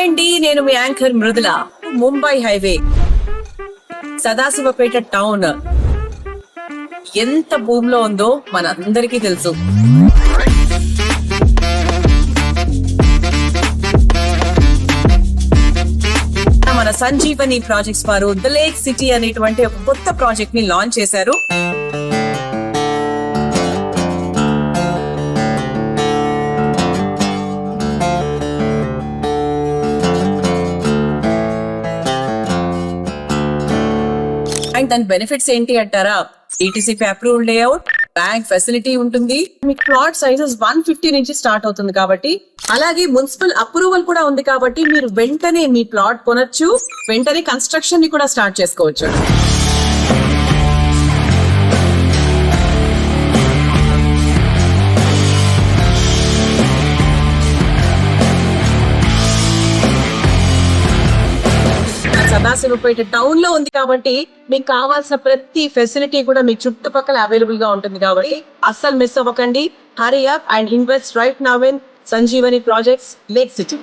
Hi అండి, నేను మీ anchor Mrudula. Mumbai highway, Sadashivpet town ఎంత భూమిలో ఉందో మనందరికీ తెలుసు. మన సంజీవని ప్రాజెక్ట్స్ వారు ద లేక్ సిటీ అనేటువంటి ఒక కొత్త ప్రాజెక్ట్ ని లాంచ్ చేశారు. అండ్ దాని బెనిఫిట్స్ ఏంటి అంటారా? ETC approved layout, bank facility ఉంటుంది, మీ ప్లాట్ సైజెస్ 150 నుంచి స్టార్ట్ అవుతుంది కాబట్టి, అలాగే మున్సిపల్ అప్రూవల్ కూడా ఉంది కాబట్టి మీరు వెంటనే మీ ప్లాట్ కొనొచ్చు, వెంటనే కన్స్ట్రక్షన్ ని కూడా స్టార్ట్ చేసుకోవచ్చు. సదాశివపేట టౌన్ లో ఉంది కాబట్టి మీకు కావాల్సిన ప్రతి ఫెసిలిటీ కూడా మీ చుట్టుపక్కల అవైలబుల్ గా ఉంటుంది కాబట్టి అస్సలు మిస్ అవ్వకండి. Hurry up and invest right now in Sanjeevani projects lake city.